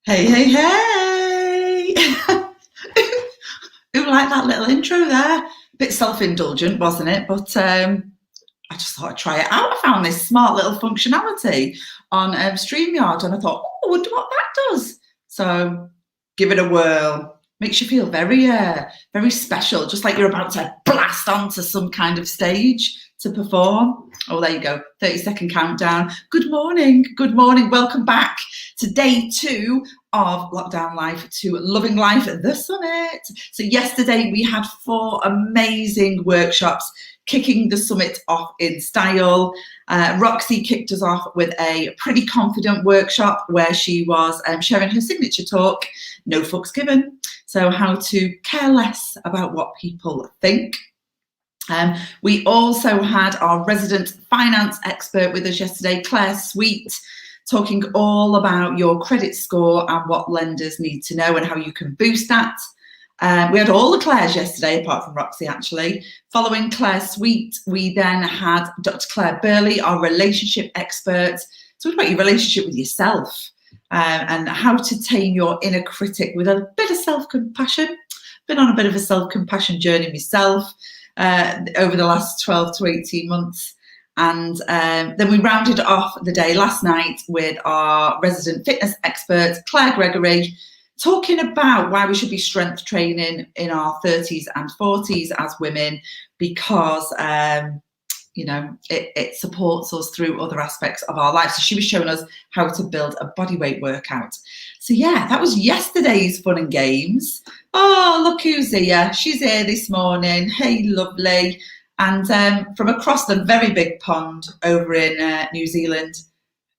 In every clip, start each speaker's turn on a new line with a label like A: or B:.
A: Hey, hey, hey! Who liked that little intro there? A bit self-indulgent, wasn't it? But I just thought I'd try it out. I found this smart little functionality on StreamYard, and I thought, oh, I wonder what that does. So give it a whirl. Makes you feel very special, just like you're about to blast onto some kind of stage to perform. Oh, there you go. 30-second countdown. Good morning. Good morning. Welcome back to day 2 of Lockdown Life to Loving Life, the summit. So yesterday we had 4 amazing workshops kicking the summit off in style. Roxy kicked us off with a pretty confident workshop where she was sharing her signature talk, No Fucks Given. So how to care less about what people think. We also had our resident finance expert with us yesterday, Claire Sweet, talking all about your credit score and what lenders need to know and how you can boost that. We had all the Claires yesterday, apart from Roxy, actually. Following Claire Sweet, we then had Dr. Claire Burley, our relationship expert, talking about your relationship with yourself and how to tame your inner critic with a bit of self-compassion. Been on a bit of a self-compassion journey myself over the last 12 to 18 months. And then we rounded off the day last night with our resident fitness expert, Claire Gregory, talking about why we should be strength training in our 30s and 40s as women, because you know, it supports us through other aspects of our life. So she was showing us how to build a bodyweight workout. So yeah, that was yesterday's fun and games. Oh, look who's here. She's here this morning. Hey, lovely. And from across the very big pond over in New Zealand,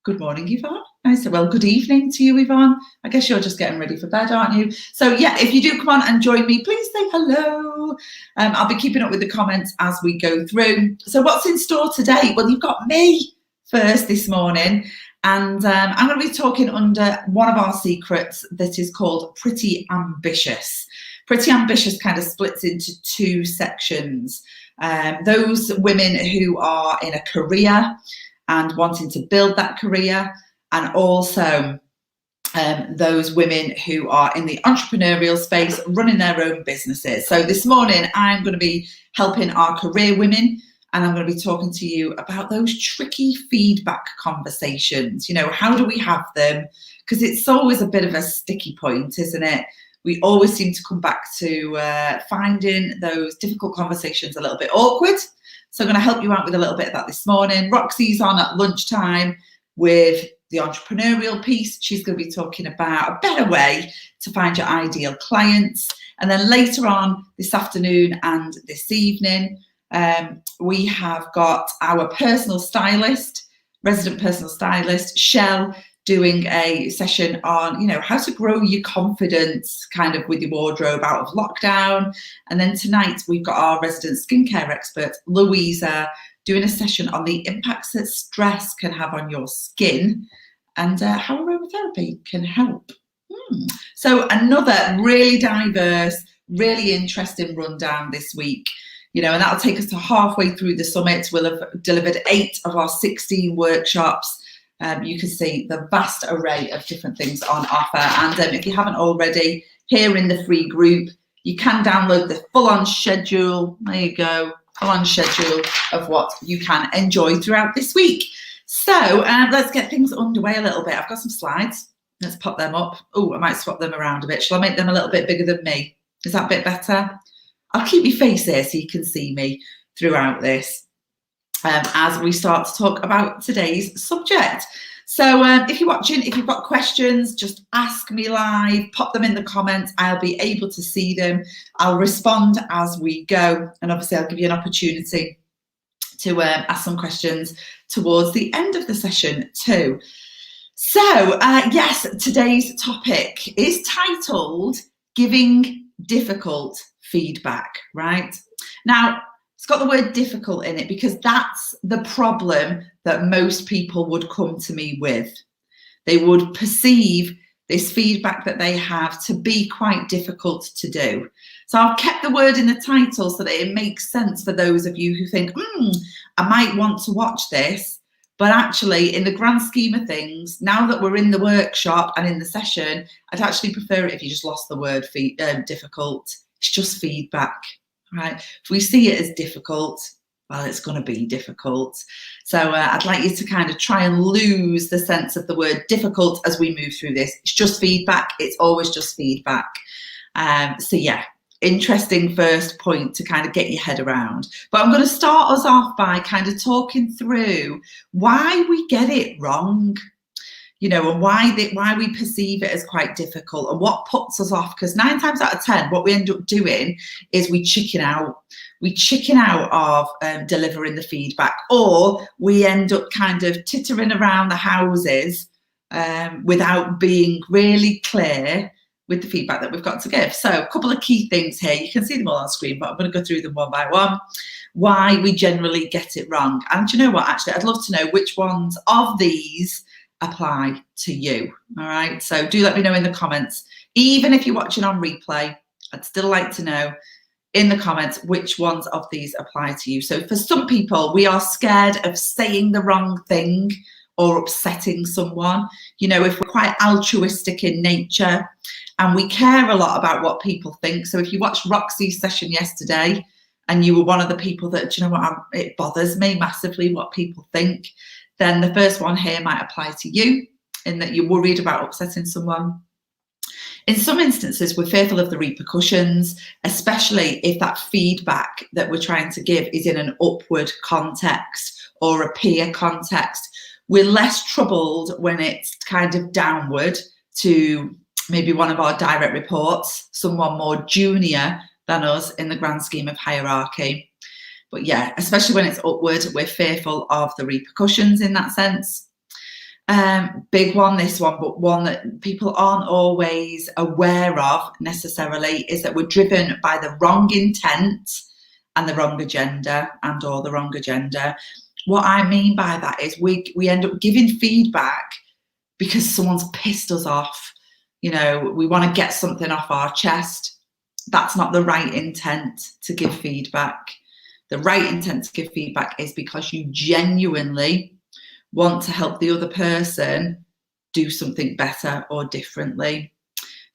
A: good morning, Yvonne. I said, well, good evening to you, Yvonne. I guess you're just getting ready for bed, aren't you? So yeah, if you do come on and join me, please say hello. I'll be keeping up with the comments as we go through. So what's in store today? Well, you've got me first this morning, and I'm going to be talking under one of our secrets that is called Pretty Ambitious. Pretty Ambitious kind of splits into 2 sections. Those women who are in a career and wanting to build that career, and also those women who are in the entrepreneurial space running their own businesses. So this morning I'm going to be helping our career women, and I'm going to be talking to you about those tricky feedback conversations. You know, how do we have them? Because it's always a bit of a sticky point, isn't it? We always seem to come back to finding those difficult conversations a little bit awkward. So I'm going to help you out with a little bit of that this morning. Roxy's on at lunchtime with the entrepreneurial piece. She's going to be talking about a better way to find your ideal clients. And then later on this afternoon and this evening, we have got our personal stylist, resident personal stylist, Shell, doing a session on, you know, how to grow your confidence kind of with your wardrobe out of lockdown. And then tonight we've got our resident skincare expert, Louisa, doing a session on the impacts that stress can have on your skin and how aromatherapy can help. So another really diverse, really interesting rundown this week. You know, and that'll take us to halfway through the summit. We'll have delivered 8 of our 16 workshops. You can see the vast array of different things on offer. And if you haven't already, here in the free group, you can download the full-on schedule. There you go, full-on schedule of what you can enjoy throughout this week. So let's get things underway a little bit. I've got some slides. Let's pop them up. Oh, I might swap them around a bit. Shall I make them a little bit bigger than me? Is that a bit better? I'll keep my face here so you can see me throughout this. As we start to talk about today's subject. So if you're watching, if you've got questions, just ask me live, pop them in the comments. I'll be able to see them. I'll respond as we go. And obviously I'll give you an opportunity to ask some questions towards the end of the session too. So yes, today's topic is titled Giving Difficult Feedback, right? Now, it's got the word difficult in it because that's the problem that most people would come to me with. They would perceive this feedback that they have to be quite difficult to do. So I've kept the word in the title so that it makes sense for those of you who think, I might want to watch this, But actually, in the grand scheme of things, now that we're in the workshop and in the session, I'd actually prefer it if you just lost the word difficult. It's just feedback, right? If we see it as difficult, well, it's going to be difficult. So I'd like you to kind of try and lose the sense of the word difficult as we move through this. It's just feedback. It's always just feedback. So yeah, interesting first point to kind of get your head around. But I'm going to start us off by kind of talking through why we get it wrong, you know, and why we perceive it as quite difficult and what puts us off. Because 9 times out of 10, what we end up doing is we chicken out. We chicken out of delivering the feedback, or we end up kind of tittering around the houses without being really clear with the feedback that we've got to give. So a couple of key things here. You can see them all on screen, but I'm going to go through them one by one. Why we generally get it wrong. And do you know what, actually, I'd love to know which ones of these apply to you. All right, so do let me know in the comments. Even if you're watching on replay, I'd still like to know in the comments which ones of these apply to you. So for some people, we are scared of saying the wrong thing or upsetting someone. You know, if we're quite altruistic in nature and we care a lot about what people think. So if you watched Roxy's session yesterday and you were one of the people that, do you know what, it bothers me massively what people think, then the first one here might apply to you in that you're worried about upsetting someone. In some instances, we're fearful of the repercussions, especially if that feedback that we're trying to give is in an upward context or a peer context. We're less troubled when it's kind of downward to maybe one of our direct reports, someone more junior than us in the grand scheme of hierarchy. But yeah, especially when it's upward, we're fearful of the repercussions in that sense. Big one, this one, but one that people aren't always aware of necessarily, is that we're driven by the wrong intent and the wrong agenda or the wrong agenda. What I mean by that is we end up giving feedback because someone's pissed us off. You know, we want to get something off our chest. That's not the right intent to give feedback. The right intent to give feedback is because you genuinely want to help the other person do something better or differently.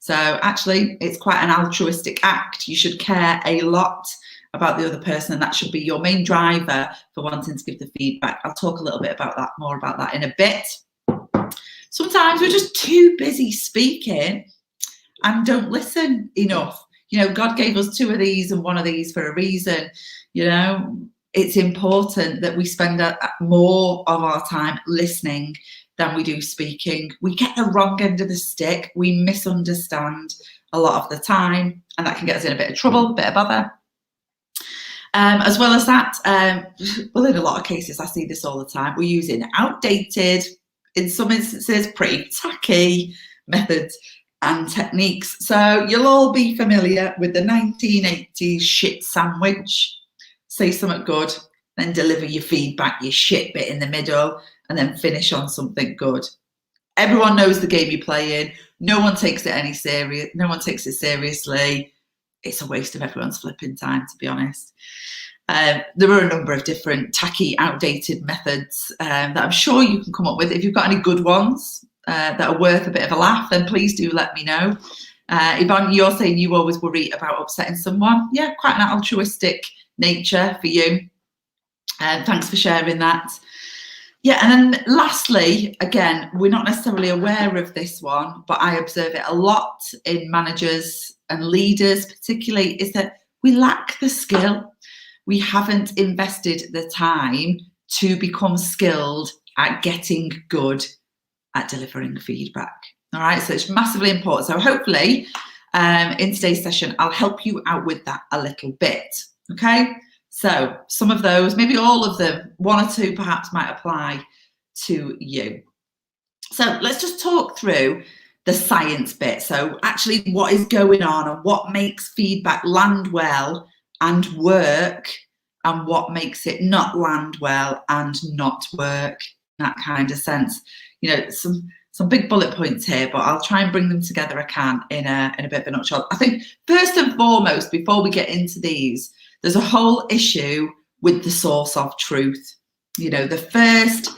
A: So actually, it's quite an altruistic act. You should care a lot about the other person, and that should be your main driver for wanting to give the feedback. I'll talk a little bit about that, more about that in a bit. Sometimes we're just too busy speaking and don't listen enough. You know, God gave us 2 of these and 1 of these for a reason. You know, it's important that we spend more of our time listening than we do speaking. We get the wrong end of the stick. We misunderstand a lot of the time, and that can get us in a bit of trouble, a bit of bother. As well as that, well, in a lot of cases, I see this all the time. We're using outdated, in some instances, pretty tacky methods and techniques. So you'll all be familiar with the 1980s shit sandwich. Say something good, then deliver your feedback, your shit bit in the middle, and then finish on something good. Everyone knows the game you're playing. No one takes it No one takes it seriously. It's a waste of everyone's flipping time, to be honest. There are a number of different tacky, outdated methods that I'm sure you can come up with. If you've got any good ones that are worth a bit of a laugh, then please do let me know. Yvonne, you're saying you always worry about upsetting someone. Yeah, quite an altruistic nature for you. Thanks for sharing that. Yeah, and then lastly, again, we're not necessarily aware of this one, but I observe it a lot in managers and leaders particularly, is that we lack the skill. We haven't invested the time to become skilled at getting good at delivering feedback. All right, so it's massively important. So hopefully in today's session, I'll help you out with that a little bit. Okay, so some of those, maybe all of them, 1 or 2 perhaps might apply to you. So let's just talk through the science bit. So actually what is going on and what makes feedback land well and work, and what makes it not land well and not work, that kind of sense. You know, some big bullet points here, but I'll try and bring them together I can in a bit of a nutshell. I think first and foremost, before we get into these, there's a whole issue with the source of truth. You know, the first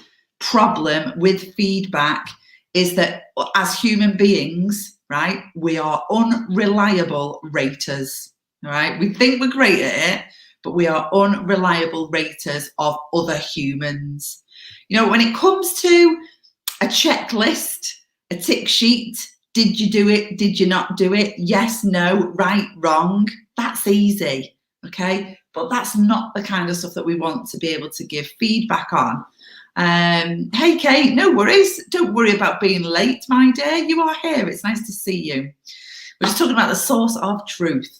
A: problem with feedback is that as human beings, right, we are unreliable raters, all right? We think we're great at it, but we are unreliable raters of other humans. You know, when it comes to a checklist, a tick sheet, did you do it? Did you not do it? Yes, no, right, wrong. That's easy, okay? But that's not the kind of stuff that we want to be able to give feedback on. Hey, Kate, no worries. Don't worry about being late, my dear. You are here. It's nice to see you. We're just talking about the source of truth.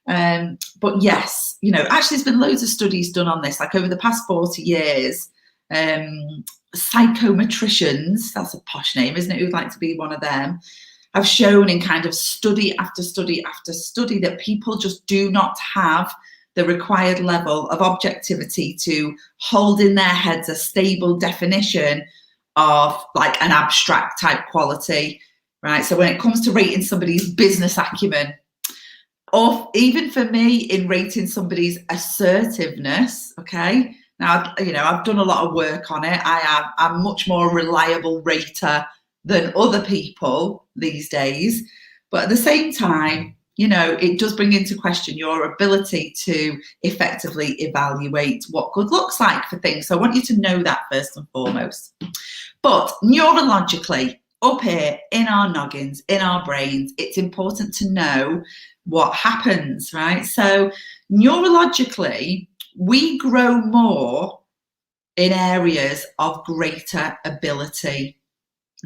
A: But yes, you know, actually there's been loads of studies done on this, like over the past 40 years. Psychometricians, that's a posh name, isn't it? Who'd like to be one of them? Have shown in kind of study after study after study that people just do not have the required level of objectivity to hold in their heads a stable definition of like an abstract type quality, right? So when it comes to rating somebody's business acumen, or even for me in rating somebody's assertiveness, okay? Now, you know, I've done a lot of work on it. I'm a much more reliable rater than other people these days. But at the same time, you know, it does bring into question your ability to effectively evaluate what good looks like for things. So I want you to know that first and foremost. But neurologically, up here in our noggins, in our brains, it's important to know what happens, right? So neurologically, we grow more in areas of greater ability,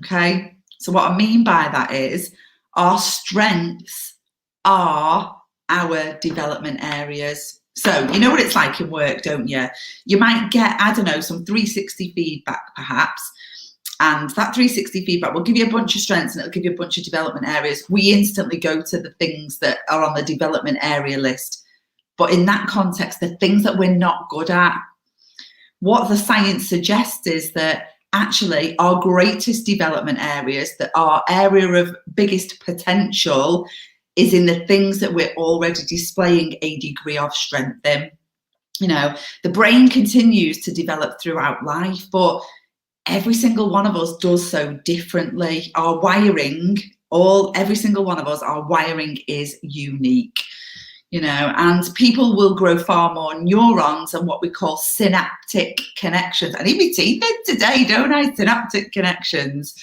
A: okay? So what I mean by that is our strengths are our development areas. So you know what it's like in work, don't you? You might get, I don't know, some 360 feedback perhaps, and that 360 feedback will give you a bunch of strengths and it'll give you a bunch of development areas. We instantly go to the things that are on the development area list. But in that context, the things that we're not good at, what the science suggests is that actually our greatest development areas, that our area of biggest potential is in the things that we're already displaying a degree of strength in. You know, the brain continues to develop throughout life, but every single one of us does so differently. Our wiring, every single one of us, our wiring is unique. You know, and people will grow far more neurons and what we call synaptic connections. I need my teeth in today, don't I? Synaptic connections,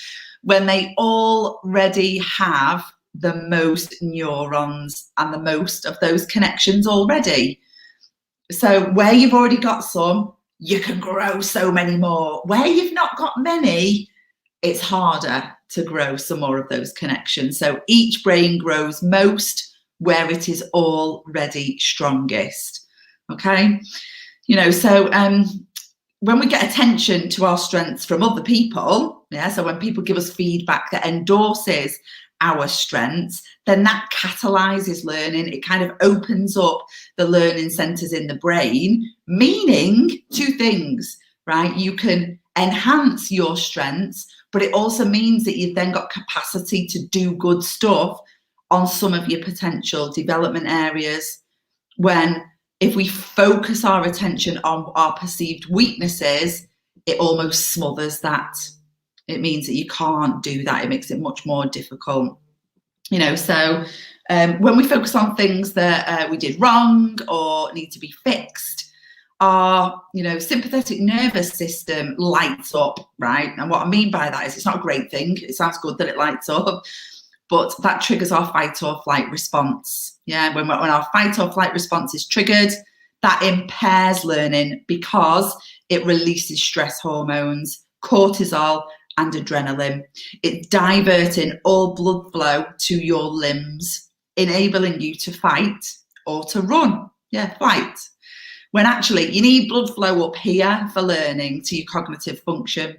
A: when they already have the most neurons and the most of those connections already. So where you've already got some, you can grow so many more. Where you've not got many, it's harder to grow some more of those connections. So each brain grows most where it is already strongest, okay? You know, so when we get attention to our strengths from other people, yeah, so when people give us feedback that endorses our strengths, then that catalyzes learning. It kind of opens up the learning centers in the brain, meaning two things, right? You can enhance your strengths, but it also means that you've then got capacity to do good stuff on some of your potential development areas. When if we focus our attention on our perceived weaknesses, it almost smothers that. It means that you can't do that. It makes it much more difficult. You know, so when we focus on things that we did wrong or need to be fixed, our, you know, sympathetic nervous system lights up, right? And what I mean by that is it's not a great thing. It sounds good that it lights up, but that triggers our fight or flight response. Yeah, when our fight or flight response is triggered, that impairs learning because it releases stress hormones, cortisol and adrenaline. It's diverting all blood flow to your limbs, enabling you to fight or to run. Yeah, fight. When actually you need blood flow up here for learning to your cognitive function.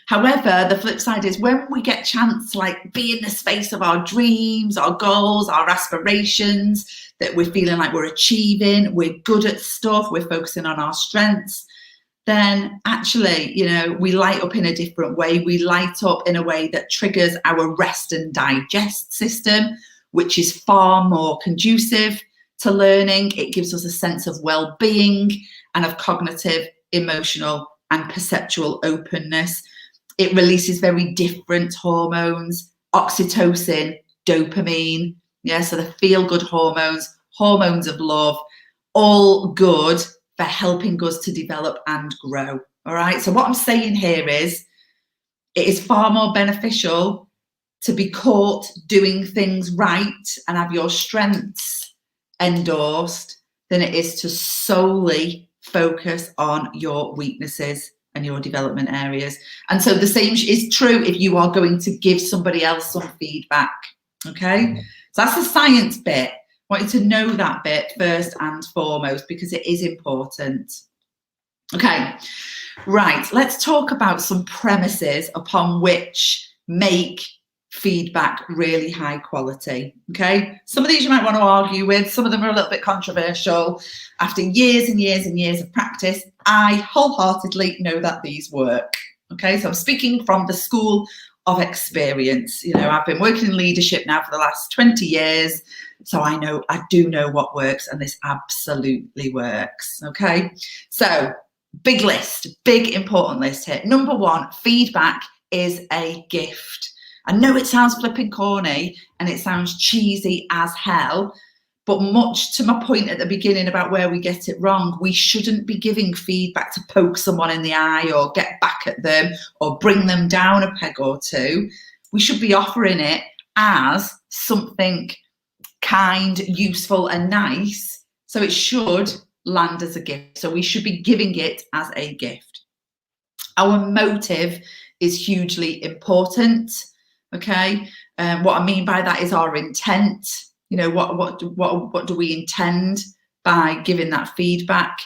A: However, the flip side is when we get a chance to like be in the space of our dreams, our goals, our aspirations, that we're feeling like we're achieving, we're good at stuff, we're focusing on our strengths, then actually, you know, we light up in a different way. We light up in a way that triggers our rest and digest system, which is far more conducive to learning. It gives us a sense of well-being and of cognitive, emotional, and perceptual openness. It releases very different hormones: oxytocin, dopamine, yeah, so the feel-good hormones, hormones of love, all good for helping us to develop and grow. All right, so what I'm saying here is it is far more beneficial to be caught doing things right and have your strengths endorsed than it is to solely focus on your weaknesses and your development areas. And so the same is true if you are going to give somebody else some feedback. Okay, so that's the science bit. I want you to know that bit first and foremost because it is important. Okay, right, let's talk about some premises upon which make feedback really high quality. Okay, some of these you might want to argue with, some of them are a little bit controversial. After years and years and years of practice, I wholeheartedly know that these work. Okay, so I'm speaking from the school of experience. You know, I've been working in leadership now for the last 20 years, so I do know what works, and this absolutely works. Okay, so big list, big important list here. Number one, feedback is a gift. I know it sounds flipping corny and it sounds cheesy as hell, but much to my point at the beginning about where we get it wrong, we shouldn't be giving feedback to poke someone in the eye or get back at them or bring them down a peg or two. We should be offering it as something kind, useful, and nice. So it should land as a gift. So we should be giving it as a gift. Our motive is hugely important. Okay, what I mean by that is our intent. You know, what do we intend by giving that feedback?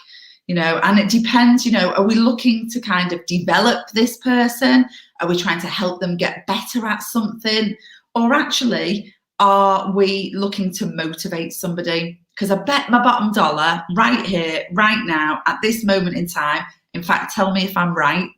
A: You know, and it depends. You know, are we looking to kind of develop this person? Are we trying to help them get better at something, or actually are we looking to motivate somebody? Because I bet my bottom dollar right here, right now, at this moment in time, in fact, tell me if I'm right,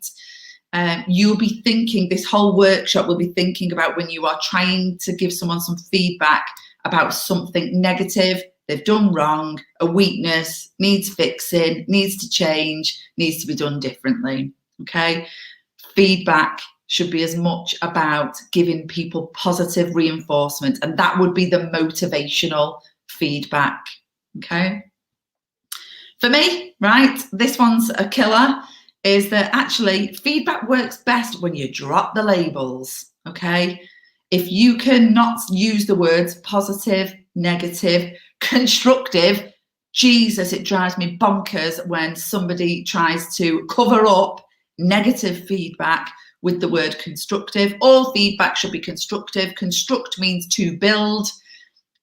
A: you'll be thinking, this whole workshop will be thinking about when you are trying to give someone some feedback about something negative, they've done wrong, a weakness, needs fixing, needs to change, needs to be done differently, okay? Feedback should be as much about giving people positive reinforcement, and that would be the motivational feedback, okay? For me, right, this one's a killer, is that actually feedback works best when you drop the labels, okay? If you cannot use the words positive, negative, constructive, Jesus, it drives me bonkers when somebody tries to cover up negative feedback with the word constructive. All feedback should be constructive. Construct means to build.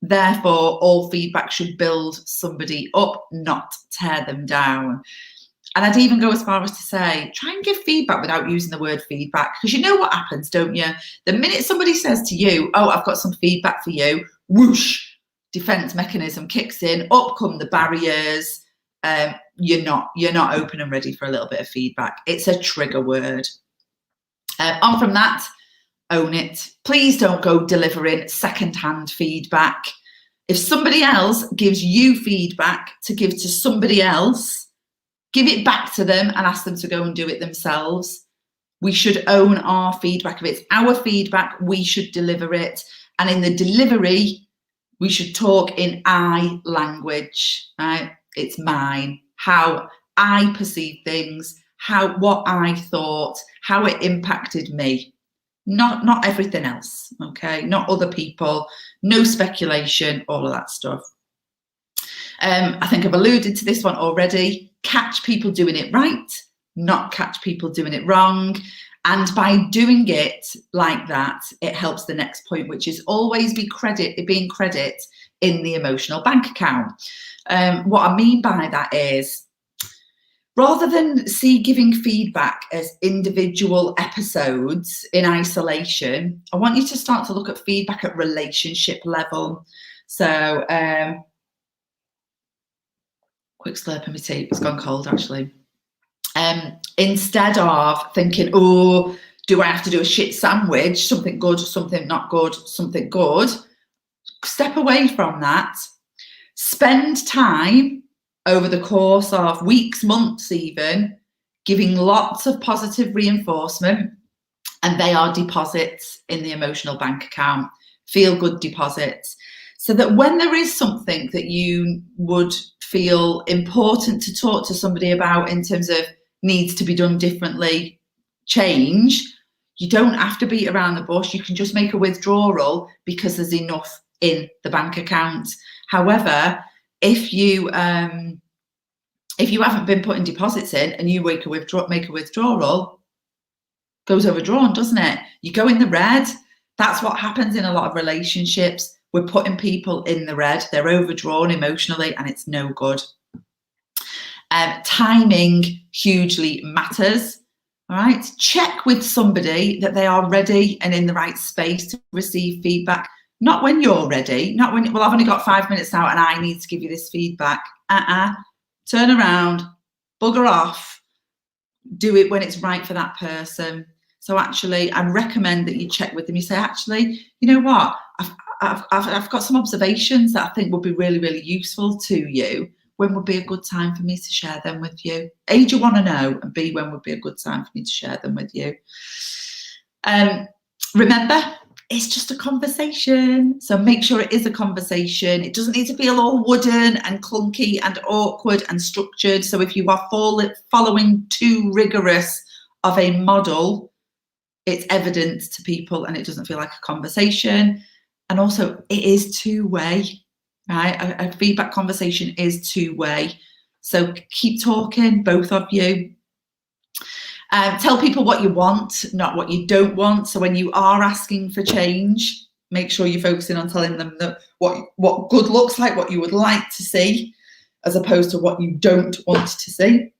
A: Therefore, all feedback should build somebody up, not tear them down. And I'd even go as far as to say, try and give feedback without using the word feedback, because you know what happens, don't you? The minute somebody says to you, oh, I've got some feedback for you, whoosh, defense mechanism kicks in, up come the barriers. You're not open and ready for a little bit of feedback. It's a trigger word. On from that, own it. Please don't go delivering secondhand feedback. If somebody else gives you feedback to give to somebody else, give it back to them and ask them to go and do it themselves. We should own our feedback. If it's our feedback, we should deliver it. And in the delivery, we should talk in I language, right? It's mine, how I perceive things, what I thought, how it impacted me. Not everything else, okay? Not other people, no speculation, all of that stuff. I think I've alluded to this one already. Catch people doing it right, not catch people doing it wrong. And by doing it like that, it helps the next point, which is always being credit in the emotional bank account. What I mean by that is, rather than giving feedback as individual episodes in isolation, I want you to start to look at feedback at relationship level. So, quick slurp of my tea, it's gone cold actually. Instead of thinking, oh, do I have to do a shit sandwich, something good, something not good, something good, step away from that. Spend time over the course of weeks, months even, giving lots of positive reinforcement, and they are deposits in the emotional bank account, feel good deposits. So that when there is something that you would feel important to talk to somebody about in terms of needs to be done differently, change, you don't have to beat around the bush. You can just make a withdrawal because there's enough in the bank account. However, if you haven't been putting deposits in and you make a withdrawal, goes overdrawn, doesn't it? You go in the red. That's what happens in a lot of relationships. We're putting people in the red. They're overdrawn emotionally, and it's no good. Timing hugely matters. All right. Check with somebody that they are ready and in the right space to receive feedback. Not when you're ready. Not when, well, I've only got 5 minutes now and I need to give you this feedback. Turn around, bugger off. Do it when it's right for that person. So actually, I recommend that you check with them. You say, actually, you know what? I've got some observations that I think would be really, really useful to you. When would be a good time for me to share them with you? A, do you want to know? And B, when would be a good time for me to share them with you? Remember, it's just a conversation. So make sure it is a conversation. It doesn't need to feel all wooden and clunky and awkward and structured. So if you are following too rigorous of a model, it's evident to people and it doesn't feel like a conversation. And also it is two-way, right? A feedback conversation is two-way. So keep talking, both of you. Tell people what you want, not what you don't want. So when you are asking for change, make sure you're focusing on telling them that what good looks like, what you would like to see, as opposed to what you don't want to see.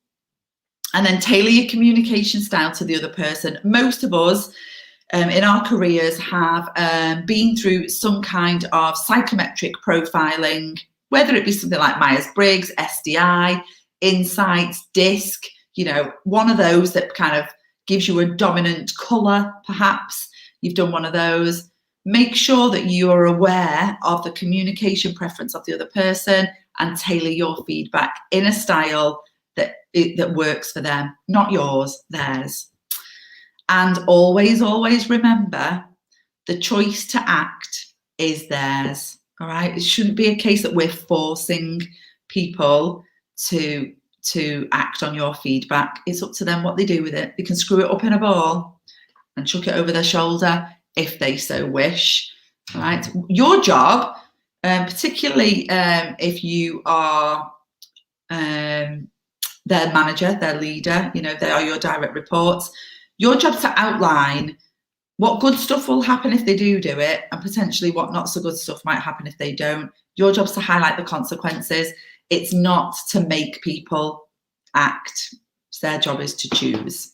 A: And then tailor your communication style to the other person. Most of us in our careers have been through some kind of psychometric profiling, whether it be something like Myers-Briggs, SDI, Insights, DISC, you know, one of those that kind of gives you a dominant colour, perhaps. You've done one of those. Make sure that you are aware of the communication preference of the other person and tailor your feedback in a style that works for them, not yours, theirs. And always, always remember, the choice to act is theirs, all right? It shouldn't be a case that we're forcing people to act on your feedback. It's up to them what they do with it. They can screw it up in a ball and chuck it over their shoulder if they so wish, all right? Your job, particularly if you are their manager, their leader, you know, they are your direct reports. Your job's to outline what good stuff will happen if they do it, and potentially what not so good stuff might happen if they don't. Your job's to highlight the consequences. It's not to make people act. Their job is to choose.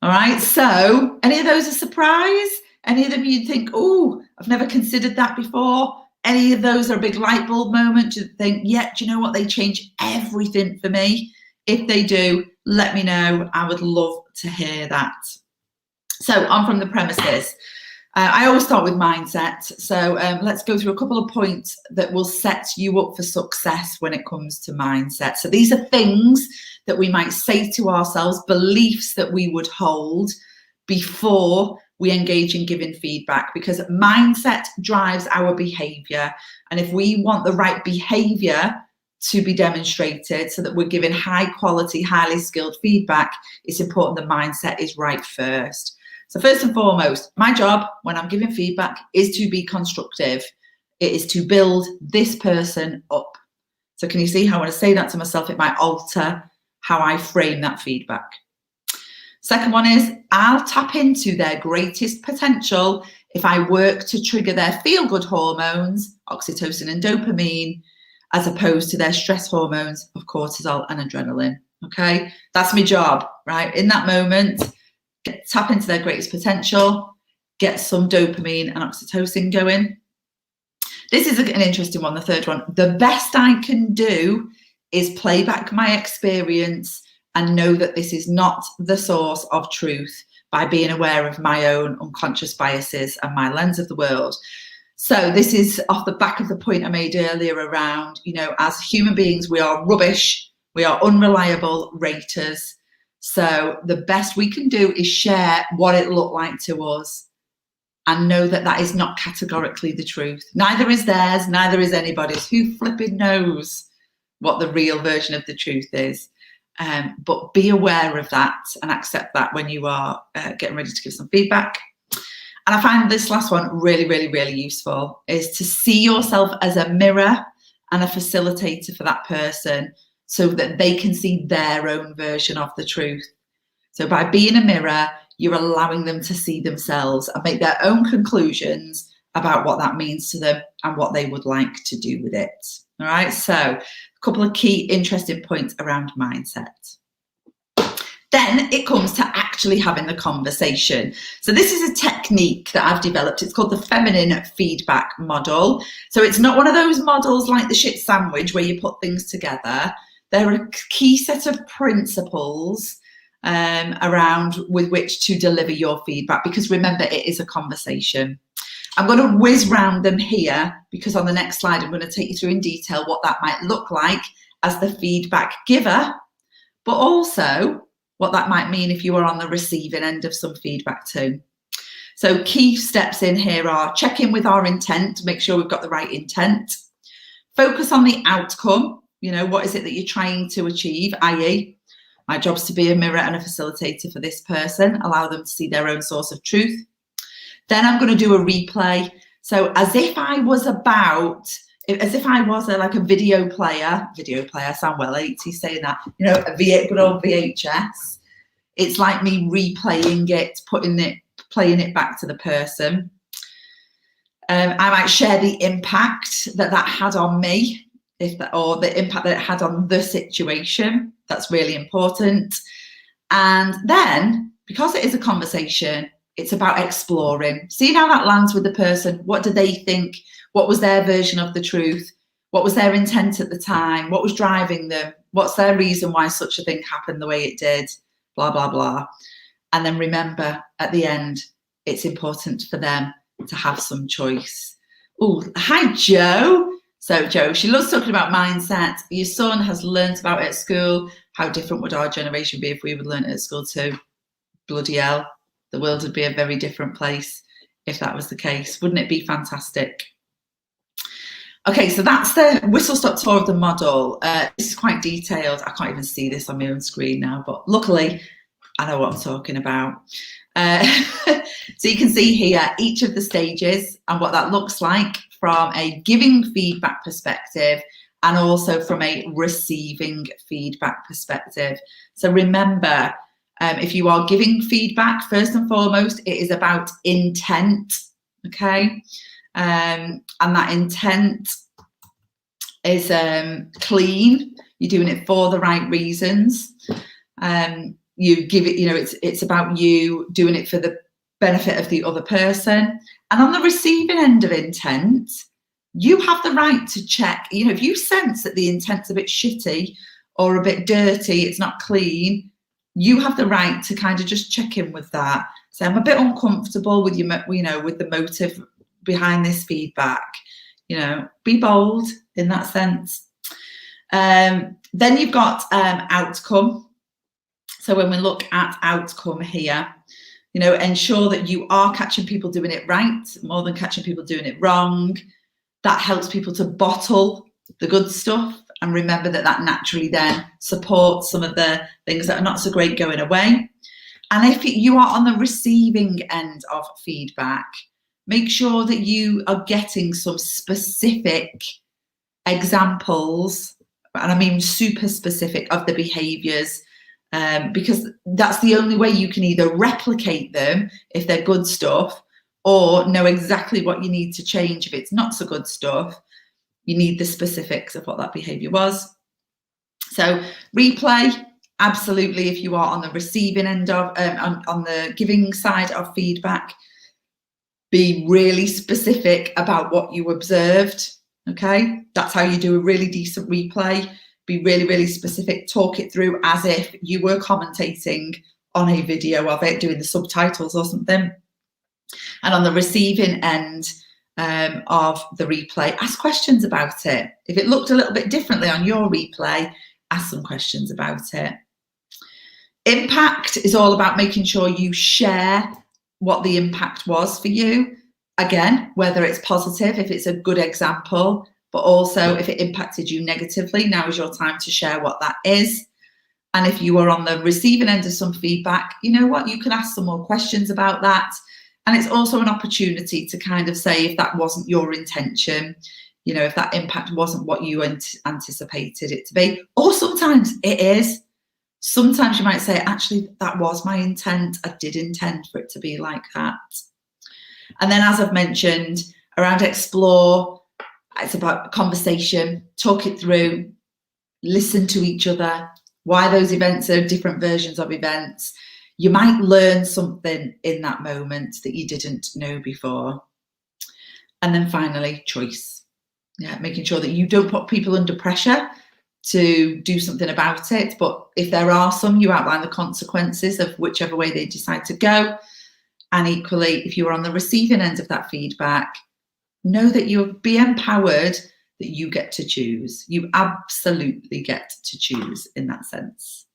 A: All right, so any of those a surprise? Any of them you'd think, oh, I've never considered that before? Any of those are a big light bulb moment to think, yeah, do you know what? They change everything for me. If they do, let me know. I would love to hear that. So on from the premises. I always start with mindset. So let's go through a couple of points that will set you up for success when it comes to mindset. So these are things that we might say to ourselves, beliefs that we would hold before we engage in giving feedback, because mindset drives our behavior. And if we want the right behavior to be demonstrated so that we're giving high quality, highly skilled feedback, it's important the mindset is right first. So first and foremost, my job when I'm giving feedback is to be constructive. It is to build this person up. So can you see how when I say that to myself, it might alter how I frame that feedback. Second one is I'll tap into their greatest potential if I work to trigger their feel-good hormones, oxytocin and dopamine, as opposed to their stress hormones of cortisol and adrenaline. Okay, that's my job, right? In that moment, tap into their greatest potential, get some dopamine and oxytocin going. This is an interesting one, the third one. The best I can do is play back my experience and know that this is not the source of truth by being aware of my own unconscious biases and my lens of the world. So this is off the back of the point I made earlier around, you know, as human beings, we are rubbish. We are unreliable raters. So the best we can do is share what it looked like to us and know that that is not categorically the truth. Neither is theirs, neither is anybody's. Who flipping knows what the real version of the truth is? But be aware of that and accept that when you are getting ready to give some feedback. And I find this last one really, really, really useful, is to see yourself as a mirror and a facilitator for that person so that they can see their own version of the truth. So by being a mirror, you're allowing them to see themselves and make their own conclusions about what that means to them and what they would like to do with it. All right, so a couple of key interesting points around mindset. Then it comes to actually having the conversation. So this is a technique that I've developed. It's called the feminine feedback model. So it's not one of those models like the shit sandwich where you put things together. There are a key set of principles around with which to deliver your feedback, because remember, it is a conversation. I'm going to whiz round them here because on the next slide, I'm going to take you through in detail what that might look like as the feedback giver, but also what that might mean if you are on the receiving end of some feedback too. So key steps in here are check in with our intent, make sure we've got the right intent. Focus on the outcome. You know, what is it that you're trying to achieve? I.e., my job's to be a mirror and a facilitator for this person, allow them to see their own source of truth. Then I'm going to do a replay. So as if I was like a video player, I sound well 80 saying that, you know, good old VHS. It's like me replaying it, playing it back to the person. I might share the impact that had on me, or the impact that it had on the situation. That's really important. And then, because it is a conversation, it's about exploring, seeing how that lands with the person. What do they think? What was their version of the truth? What was their intent at the time? What was driving them? What's their reason why such a thing happened the way it did? Blah, blah, blah. And then remember, at the end, it's important for them to have some choice. Oh, hi, Joe. So, Joe, she loves talking about mindset. Your son has learnt about it at school. How different would our generation be if we would learn it at school too? Bloody hell. The world would be a very different place if that was the case. Wouldn't it be fantastic? Okay, so that's the whistle-stop tour of the model. This is quite detailed. I can't even see this on my own screen now, but luckily I know what I'm talking about. So you can see here each of the stages and what that looks like from a giving feedback perspective and also from a receiving feedback perspective. So remember, if you are giving feedback, first and foremost, it is about intent, okay? And that intent is clean. You're doing it for the right reasons. You give it, you know, it's about you doing it for the benefit of the other person. And on the receiving end of intent, you have the right to check, you know, if you sense that the intent's a bit shitty or a bit dirty, it's not clean, you have the right to kind of just check in with that. So I'm a bit uncomfortable with you know, with the motive behind this feedback. You know, be bold in that sense. Then you've got outcome. So when we look at outcome here, you know, ensure that you are catching people doing it right more than catching people doing it wrong. That helps people to bottle the good stuff and remember that that naturally then supports some of the things that are not so great going away. And if you are on the receiving end of feedback, make sure that you are getting some specific examples, and I mean super specific, of the behaviours, because that's the only way you can either replicate them if they're good stuff or know exactly what you need to change if it's not so good stuff. You need the specifics of what that behaviour was. So replay, absolutely, if you are on the receiving end of, on the giving side of feedback, be really specific about what you observed, okay? That's how you do a really decent replay. Be really, really specific, talk it through as if you were commentating on a video of it, doing the subtitles or something. And on the receiving end of the replay, ask questions about it. If it looked a little bit differently on your replay, ask some questions about it. Impact is all about making sure you share what the impact was for you. Again, whether it's positive, if it's a good example, but also if it impacted you negatively, now is your time to share what that is. And if you are on the receiving end of some feedback, you know what, you can ask some more questions about that. And it's also an opportunity to kind of say if that wasn't your intention, you know, if that impact wasn't what you anticipated it to be, or sometimes it is. Sometimes you might say, actually, that was my intent. I did intend for it to be like that. And then, as I've mentioned, around explore, it's about conversation, talk it through, listen to each other, why those events are different versions of events. You might learn something in that moment that you didn't know before. And then finally, choice. Yeah, making sure that you don't put people under pressure to do something about it. But if there are some, you outline the consequences of whichever way they decide to go. And equally, if you're on the receiving end of that feedback, know that you'll be empowered that you get to choose. You absolutely get to choose in that sense.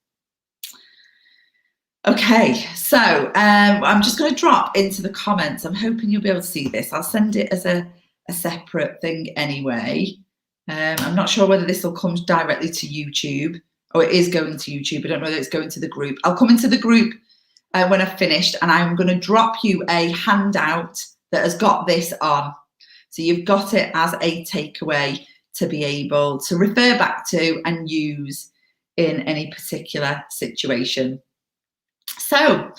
A: Okay, so I'm just going to drop into the comments. I'm hoping you'll be able to see this. I'll send it as a separate thing anyway. I'm not sure whether this will come directly to YouTube. Oh, it is going to YouTube. I don't know whether it's going to the group. I'll come into the group when I've finished, and I'm going to drop you a handout that has got this on. So you've got it as a takeaway to be able to refer back to and use in any particular situation. So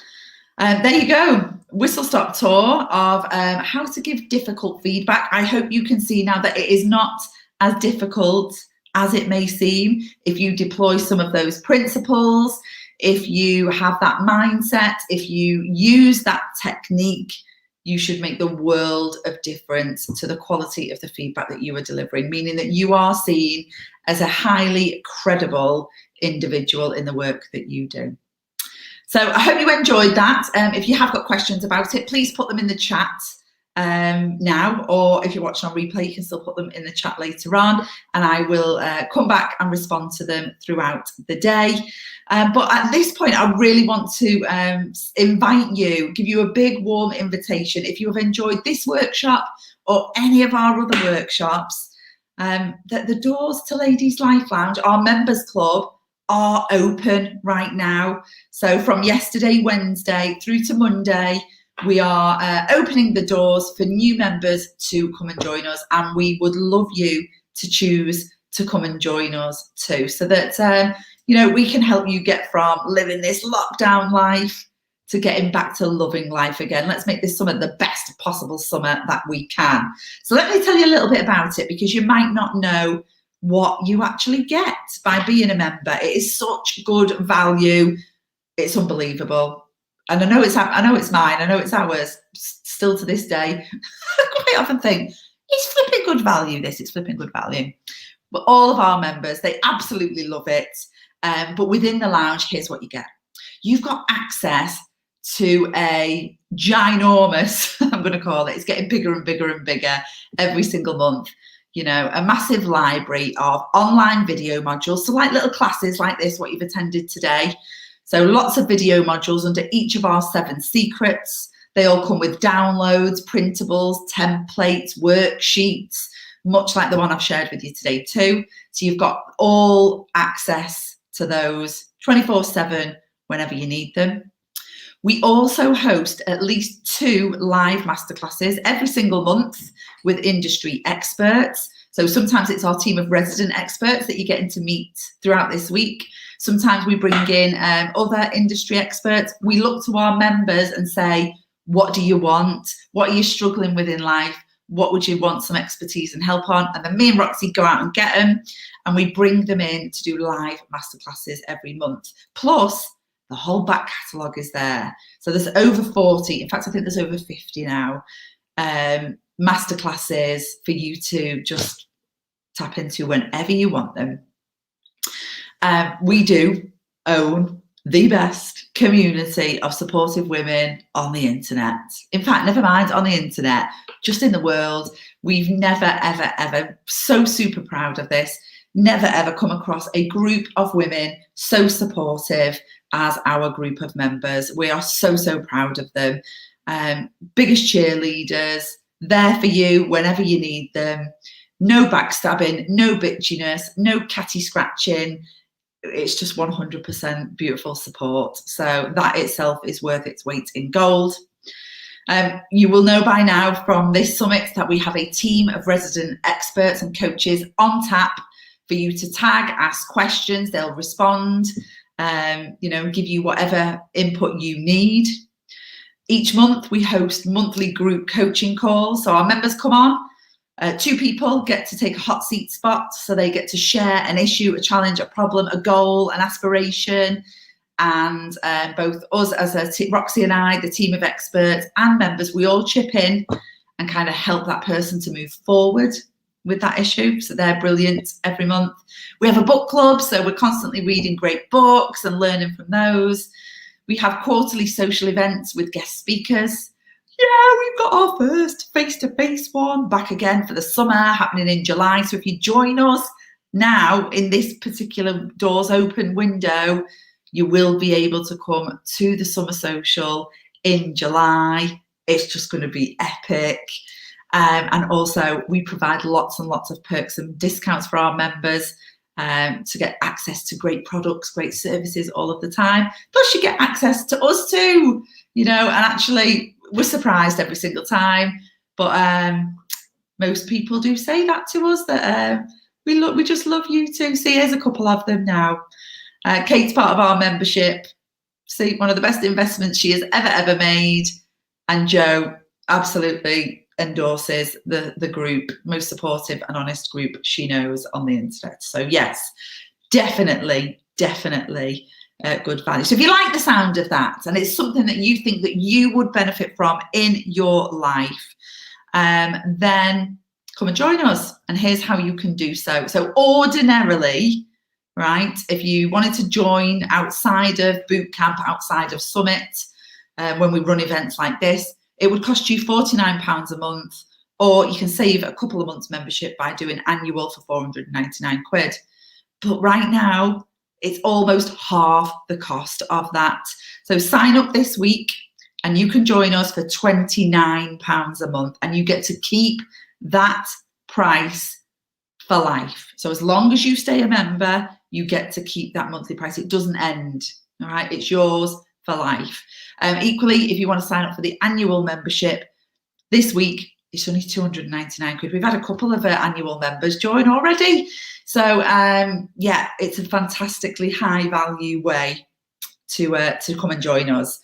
A: there you go, whistle-stop tour of how to give difficult feedback. I hope you can see now that it is not as difficult as it may seem if you deploy some of those principles, if you have that mindset, if you use that technique. You should make the world of difference to the quality of the feedback that you are delivering, meaning that you are seen as a highly credible individual in the work that you do. So I hope you enjoyed that. If you have got questions about it, please put them in the chat now, or if you're watching on replay, you can still put them in the chat later on, and I will come back and respond to them throughout the day. But at this point, I really want to invite you, give you a big warm invitation. If you have enjoyed this workshop or any of our other workshops, that the doors to Ladies Life Lounge, our members club, are open right now. So from yesterday, Wednesday, through to Monday, we are opening the doors for new members to come and join us, and we would love you to choose to come and join us too, so that you know, we can help you get from living this lockdown life to getting back to loving life again. Let's make this summer the best possible summer that we can. So let me tell you a little bit about it, because you might not know what you actually get by being a member. It is such good value. It's unbelievable. And I know it's mine, I know it's ours, still to this day. I quite often think, it's flipping good value, this, it's flipping good value. But all of our members, they absolutely love it. But within the lounge, here's what you get. You've got access to a ginormous, I'm going to call it, it's getting bigger and bigger and bigger every single month, you know, a massive library of online video modules. So like little classes like this, what you've attended today. So lots of video modules under each of our 7 secrets. They all come with downloads, printables, templates, worksheets, much like the one I've shared with you today too. So you've got all access to those 24/7 whenever you need them. We also host at least 2 live masterclasses every single month with industry experts. So sometimes it's our team of resident experts that you're getting to meet throughout this week. Sometimes we bring in other industry experts. We look to our members and say, what do you want? What are you struggling with in life? What would you want some expertise and help on? And then me and Roxy go out and get them, and we bring them in to do live masterclasses every month. Plus, the whole back catalogue is there. So there's over 40, in fact, I think there's over 50 now, masterclasses for you to just tap into whenever you want them. We do own the best community of supportive women on the internet. In fact, never mind on the internet, just in the world. We've never, ever, ever, so super proud of this. never ever come across a group of women so supportive as our group of members. We are so, so proud of them. Biggest cheerleaders, there for you whenever you need them. No backstabbing, no bitchiness, no catty scratching. It's just 100% beautiful support. So that itself is worth its weight in gold. You will know by now from this summit that we have a team of resident experts and coaches on tap for you to tag, ask questions, they'll respond, give you whatever input you need. Each month we host monthly group coaching calls. So our members come on, 2 people get to take a hot seat spot, so they get to share an issue, a challenge, a problem, a goal, an aspiration. And both us as Roxy and I, the team of experts and members, we all chip in and kind of help that person to move forward with that issue. So they're brilliant every month. We have a book club, so we're constantly reading great books and learning from those. We have quarterly social events with guest speakers. Yeah, we've got our first face-to-face one back again for the summer, happening in July. So if you join us now in this particular doors open window, you will be able to come to the summer social in July. It's just going to be epic. And also we provide lots and lots of perks and discounts for our members to get access to great products, great services all of the time. Plus you get access to us too, and actually we're surprised every single time. But most people do say that to us, that we just love you too. See, here's a couple of them now. Kate's part of our membership. See, one of the best investments she has ever made. And Jo absolutely endorses the group, most supportive and honest group she knows on the internet. So yes, definitely good value. So if you like the sound of that and it's something that you think that you would benefit from in your life, then come and join us. And here's how you can do so. So ordinarily, right, if you wanted to join outside of boot camp, outside of summit, when we run events like this, it would cost you £49 a month, or you can save a couple of months membership by doing annual for 499 quid. But right now, it's almost half the cost of that. So sign up this week and you can join us for £29 a month, and you get to keep that price for life. So as long as you stay a member, you get to keep that monthly price. It doesn't end, all right? It's yours for life. Equally, if you want to sign up for the annual membership, this week it's only 299 quid. We've had a couple of annual members join already. So yeah, it's a fantastically high value way to come and join us.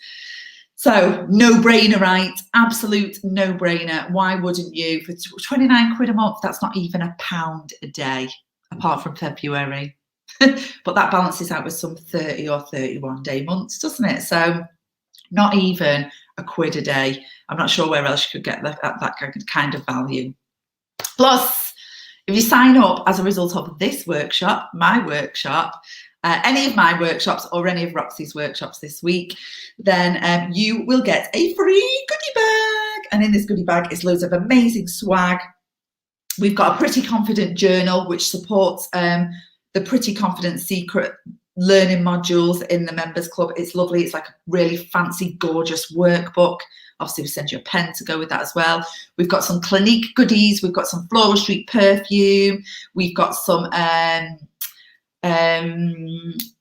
A: So no brainer, right? Absolute no brainer. Why wouldn't you? For 29 quid a month, that's not even £1 a day, apart from February. But that balances out with some 30 or 31 day months, doesn't it? So not even £1 a day. I'm not sure where else you could get that kind of value. Plus, if you sign up as a result of this workshop, my workshop, any of my workshops or any of Roxy's workshops this week, then you will get a free goodie bag. And in this goodie bag is loads of amazing swag. We've got a Pretty Confident journal, which supports the Pretty Confident secret learning modules in the members club. It's lovely. It's like a really fancy, gorgeous workbook. Obviously, we send you a pen to go with that as well. We've got some Clinique goodies. We've got some Floral Street perfume. We've got some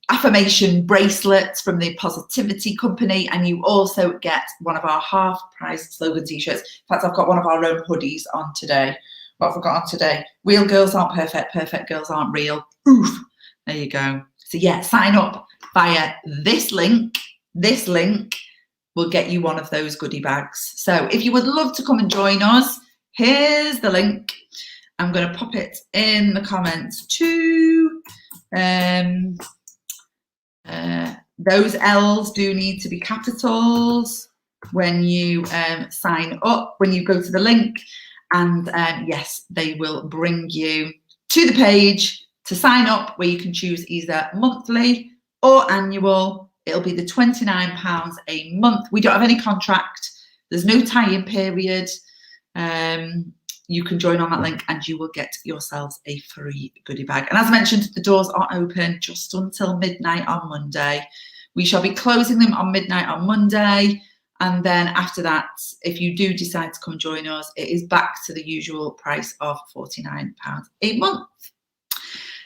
A: affirmation bracelets from the Positivity Company. And you also get one of our half-price slogan t-shirts. In fact, I've got one of our own hoodies on today. What have I got on today? Real girls aren't perfect. Perfect girls aren't real. Oof. There you go. So yeah, sign up via this link. This link will get you one of those goodie bags. So if you would love to come and join us, here's the link. I'm going to pop it in the comments too. Those L's do need to be capitals when you sign up, when you go to the link. And yes, they will bring you to the page to sign up, where you can choose either monthly or annual. It'll be the £29 a month. We don't have any contract. There's no tie-in period. you can join on that link and you will get yourselves a free goodie bag. And as I mentioned, the doors are open just until midnight on Monday. We shall be closing them on midnight on Monday. And then after that, if you do decide to come join us, it is back to the usual price of £49 a month.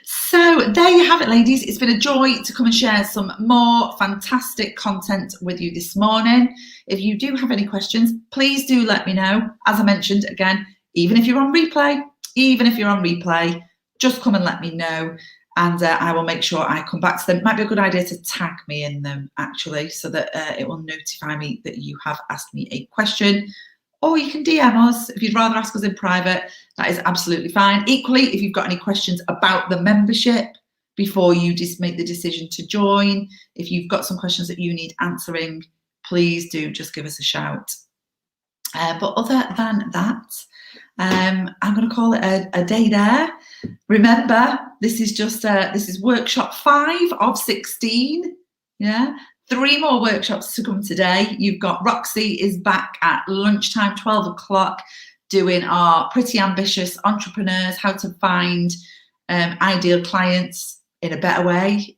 A: So there you have it, ladies. It's been a joy to come and share some more fantastic content with you this morning. If you do have any questions, please do let me know. As I mentioned, again, even if you're on replay, just come and let me know. And I will make sure I come back to them. It might be a good idea to tag me in them, actually, so that it will notify me that you have asked me a question. Or you can DM us. If you'd rather ask us in private, that is absolutely fine. Equally, if you've got any questions about the membership before you just make the decision to join, if you've got some questions that you need answering, please do just give us a shout. But other than that, I'm going to call it a day there. Remember, this is just this is workshop 5 of 16. Yeah. 3 more workshops to come today. You've got Roxy is back at lunchtime, 12 o'clock, doing our Pretty Ambitious Entrepreneurs, how to find ideal clients in a better way.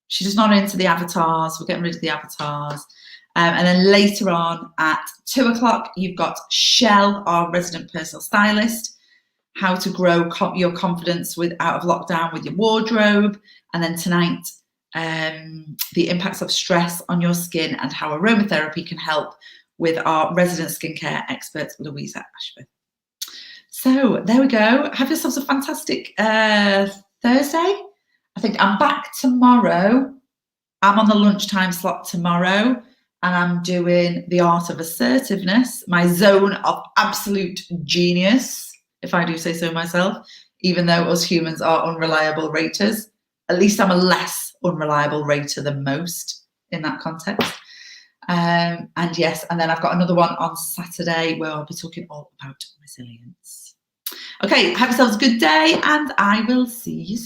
A: She's just not into the avatars. We're getting rid of the avatars. And then later on at 2 o'clock, you've got Shell, our resident personal stylist, how to grow your confidence out of lockdown with your wardrobe. And then tonight, the impacts of stress on your skin and how aromatherapy can help with our resident skincare expert, Louisa Ashford. So there we go. Have yourselves a fantastic Thursday. I think I'm back tomorrow. I'm on the lunchtime slot tomorrow, and I'm doing the art of assertiveness, my zone of absolute genius, if I do say so myself, even though us humans are unreliable raters. At least I'm a less unreliable rater than most in that context. And yes, and then I've got another one on Saturday where I'll be talking all about resilience. Okay, have yourselves a good day, and I will see you soon.